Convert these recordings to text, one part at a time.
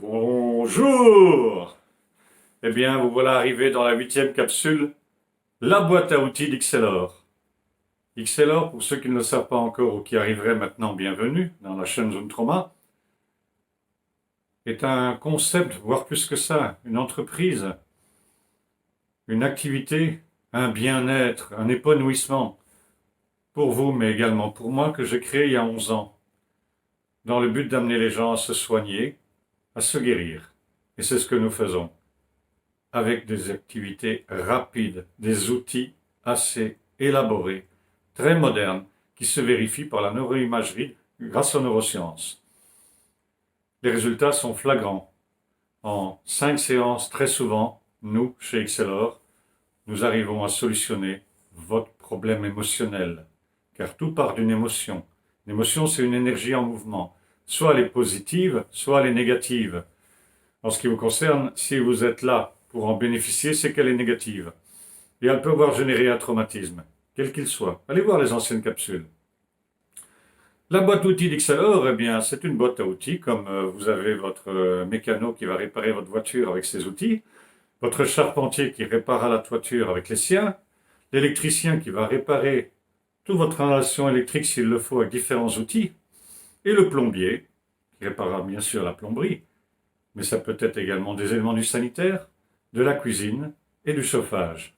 Bonjour! Eh bien, vous voilà arrivé dans la 8e capsule, la boîte à outils d'Xcelor. Xcelor, pour ceux qui ne le savent pas encore ou qui arriveraient maintenant, bienvenue dans la chaîne Zone Trauma, est un concept, voire plus que ça, une entreprise, une activité, un bien-être, un épanouissement, pour vous, mais également pour moi, que j'ai créé il y a 11 ans, dans le but d'amener les gens à se soigner, à se guérir. Et c'est ce que nous faisons, avec des activités rapides, des outils assez élaborés, très modernes, qui se vérifient par la neuroimagerie grâce aux neurosciences. Les résultats sont flagrants. En 5 séances, très souvent, nous, chez Xcelor, nous arrivons à solutionner votre problème émotionnel. Car tout part d'une émotion. L'émotion, c'est une énergie en mouvement. Soit elle est positive, soit elle est négative. En ce qui vous concerne, si vous êtes là pour en bénéficier, c'est qu'elle est négative. Et elle peut avoir généré un traumatisme, quel qu'il soit. Allez voir les anciennes capsules. La boîte outils d'Xcelor, eh bien, c'est une boîte à outils, comme vous avez votre mécano qui va réparer votre voiture avec ses outils, votre charpentier qui réparera la toiture avec les siens, l'électricien qui va réparer toute votre installation électrique s'il le faut avec différents outils, et le plombier qui réparera bien sûr la plomberie, mais ça peut être également des éléments du sanitaire, de la cuisine et du chauffage.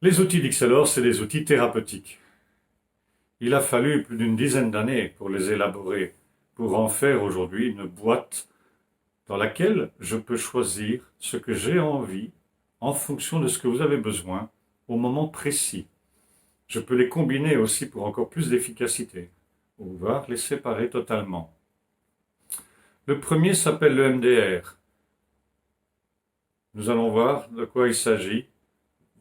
Les outils d'Xcelor, c'est des outils thérapeutiques. Il a fallu plus d'une dizaine d'années pour les élaborer, pour en faire aujourd'hui une boîte dans laquelle je peux choisir ce que j'ai envie en fonction de ce que vous avez besoin au moment précis. Je peux les combiner aussi pour encore plus d'efficacité, ou voire les séparer totalement. Le premier s'appelle le MDR. Nous allons voir de quoi il s'agit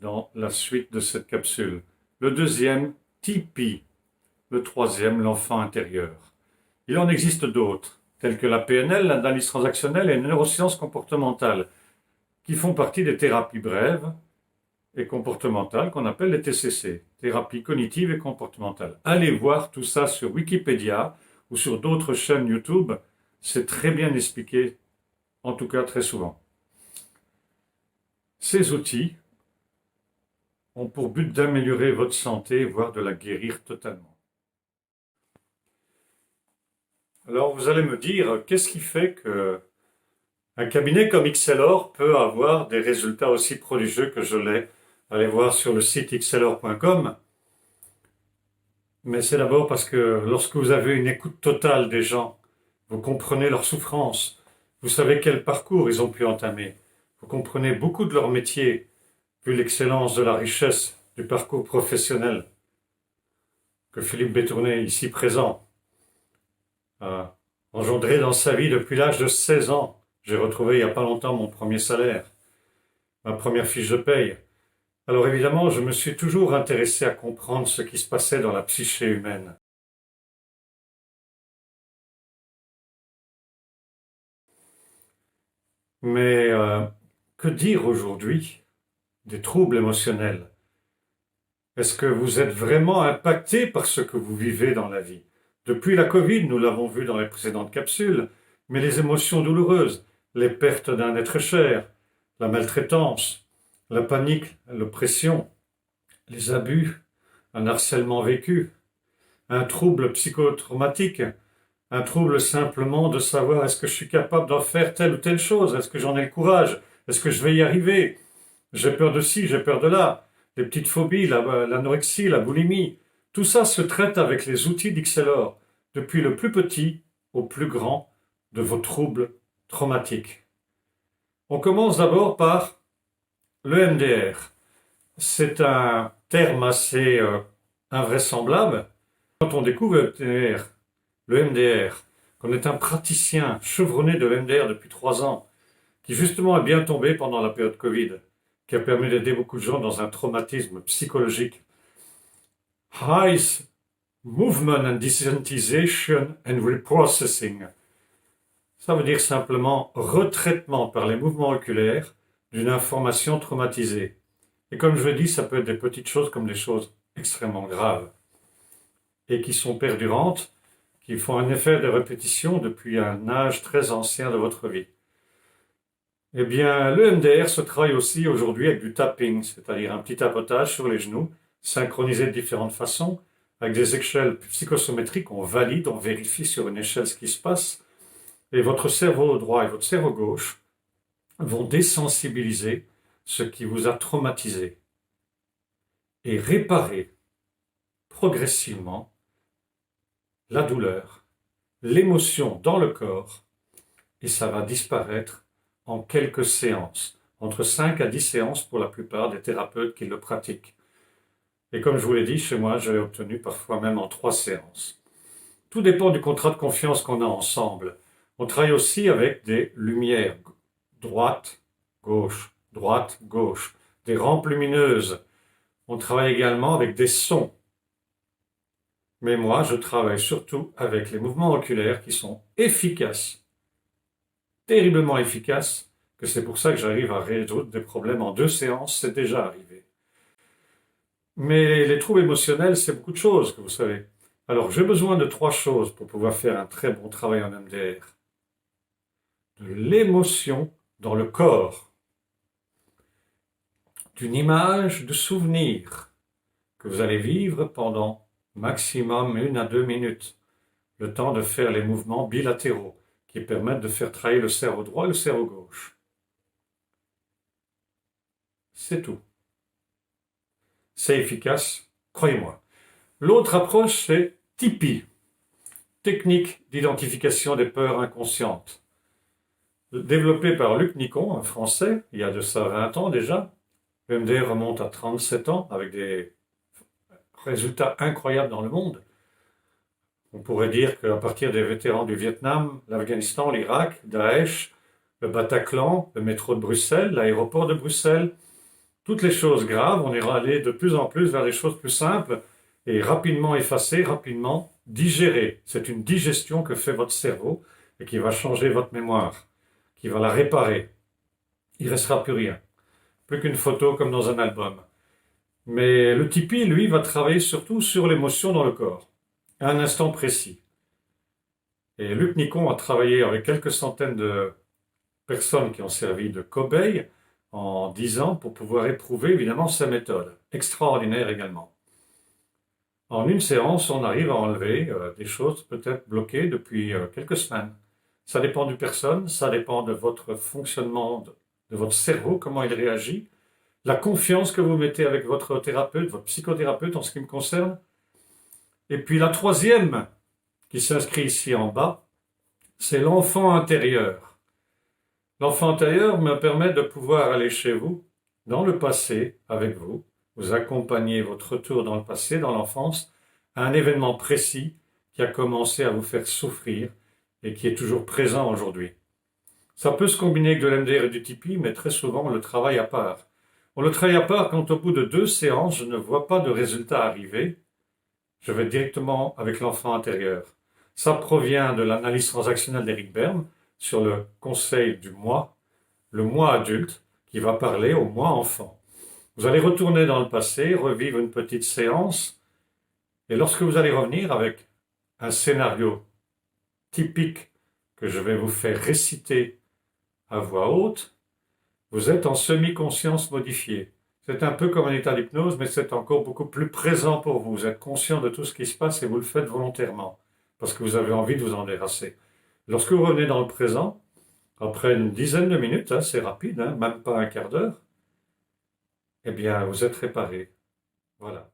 dans la suite de cette capsule. Le deuxième, Tipeee. Le troisième, l'enfant intérieur. Il en existe d'autres, tels que la PNL, l'analyse transactionnelle et les neurosciences comportementales, qui font partie des thérapies brèves et comportementales qu'on appelle les TCC, thérapies cognitives et comportementales. Allez voir tout ça sur Wikipédia ou sur d'autres chaînes YouTube, c'est très bien expliqué, en tout cas très souvent. Ces outils ont pour but d'améliorer votre santé, voire de la guérir totalement. Alors vous allez me dire, qu'est-ce qui fait qu'un cabinet comme Xcelor peut avoir des résultats aussi prodigieux que je l'ai? Allez voir sur le site xcelor.com. Mais c'est d'abord parce que lorsque vous avez une écoute totale des gens, vous comprenez leur souffrance, vous savez quel parcours ils ont pu entamer, vous comprenez beaucoup de leur métier, vu l'excellence de la richesse du parcours professionnel que Philippe Bétourné, ici présent, a engendré dans sa vie depuis l'âge de 16 ans. J'ai retrouvé il n'y a pas longtemps mon premier salaire, ma première fiche de paye. Alors évidemment, je me suis toujours intéressé à comprendre ce qui se passait dans la psyché humaine. Mais que dire aujourd'hui des troubles émotionnels? Est-ce que vous êtes vraiment impacté par ce que vous vivez dans la vie? Depuis la Covid, nous l'avons vu dans les précédentes capsules, mais les émotions douloureuses, les pertes d'un être cher, la maltraitance, la panique, l'oppression, les abus, un harcèlement vécu, un trouble psychotraumatique, un trouble simplement de savoir est-ce que je suis capable d'en faire telle ou telle chose, est-ce que j'en ai le courage, est-ce que je vais y arriver, j'ai peur de ci, j'ai peur de là, les petites phobies, l'anorexie, la boulimie, tout ça se traite avec les outils d'Xcelor, depuis le plus petit au plus grand de vos troubles traumatiques. On commence d'abord par le MDR. C'est un terme assez invraisemblable. Quand on découvre le MDR, qu'on est un praticien chevronné de MDR depuis 3 ans, qui justement est bien tombé pendant la période Covid, qui a permis d'aider beaucoup de gens dans un traumatisme psychologique. Eyes Movement and Desensitization and Reprocessing. Ça veut dire simplement retraitement par les mouvements oculaires d'une information traumatisée. Et comme je l'ai dit, ça peut être des petites choses comme des choses extrêmement graves et qui sont perdurantes, qui font un effet de répétition depuis un âge très ancien de votre vie. Eh bien, le MDR se travaille aussi aujourd'hui avec du tapping, c'est-à-dire un petit tapotage sur les genoux, synchronisé de différentes façons, avec des échelles psychosométriques, on valide, on vérifie sur une échelle ce qui se passe, et votre cerveau droit et votre cerveau gauche vont désensibiliser ce qui vous a traumatisé et réparer progressivement la douleur, l'émotion dans le corps, et ça va disparaître en quelques séances, entre 5 à 10 séances pour la plupart des thérapeutes qui le pratiquent. Et comme je vous l'ai dit, chez moi, je l'ai obtenu parfois même en 3 séances. Tout dépend du contrat de confiance qu'on a ensemble. On travaille aussi avec des lumières, droite, gauche, des rampes lumineuses. On travaille également avec des sons. Mais moi, je travaille surtout avec les mouvements oculaires qui sont efficaces, terriblement efficaces, que c'est pour ça que j'arrive à résoudre des problèmes en 2 séances, c'est déjà arrivé. Mais les troubles émotionnels, c'est beaucoup de choses, que vous savez. Alors, j'ai besoin de 3 choses pour pouvoir faire un très bon travail en MDR. De l'émotion dans le corps, d'une image de souvenir que vous allez vivre pendant maximum 1 à 2 minutes, le temps de faire les mouvements bilatéraux qui permettent de faire travailler le cerveau droit et le cerveau gauche. C'est tout. C'est efficace, croyez-moi. L'autre approche, c'est TIPI, technique d'identification des peurs inconscientes. Développé par Luc Nicon, un Français, il y a de ça 20 ans déjà. Le MDR remonte à 37 ans avec des résultats incroyables dans le monde. On pourrait dire qu'à partir des vétérans du Vietnam, l'Afghanistan, l'Irak, Daesh, le Bataclan, le métro de Bruxelles, l'aéroport de Bruxelles, toutes les choses graves, on ira aller de plus en plus vers des choses plus simples et rapidement effacées, rapidement digérées. C'est une digestion que fait votre cerveau et qui va changer votre mémoire, qui va la réparer. Il ne restera plus rien. Plus qu'une photo comme dans un album. Mais le Tipeee, lui, va travailler surtout sur l'émotion dans le corps, à un instant précis. Et Luc Nicon a travaillé avec quelques centaines de personnes qui ont servi de cobayes en 10 ans pour pouvoir éprouver évidemment sa méthode. Extraordinaire également. En une séance, on arrive à enlever des choses peut-être bloquées depuis quelques semaines. Ça dépend d'une personne, ça dépend de votre fonctionnement, de votre cerveau, comment il réagit, la confiance que vous mettez avec votre thérapeute, votre psychothérapeute en ce qui me concerne. Et puis la troisième, qui s'inscrit ici en bas, c'est l'enfant intérieur. L'enfant intérieur me permet de pouvoir aller chez vous, dans le passé, avec vous, vous accompagner votre retour dans le passé, dans l'enfance, à un événement précis qui a commencé à vous faire souffrir et qui est toujours présent aujourd'hui. Ça peut se combiner avec de l'MDR et du Tipeee, mais très souvent on le travaille à part. On le travaille à part quand au bout de 2 séances, je ne vois pas de résultat arriver. Je vais directement avec l'enfant intérieur. Ça provient de l'analyse transactionnelle d'Eric Berne sur le conseil du moi, le moi adulte, qui va parler au moi enfant. Vous allez retourner dans le passé, revivre une petite séance, et lorsque vous allez revenir avec un scénario typique que je vais vous faire réciter à voix haute, vous êtes en semi-conscience modifiée. C'est un peu comme un état d'hypnose, mais c'est encore beaucoup plus présent pour vous. Vous êtes conscient de tout ce qui se passe et vous le faites volontairement, parce que vous avez envie de vous en débarrasser. Lorsque vous revenez dans le présent, après une dizaine de minutes, c'est rapide, même pas un quart d'heure, eh bien, vous êtes réparé. Voilà.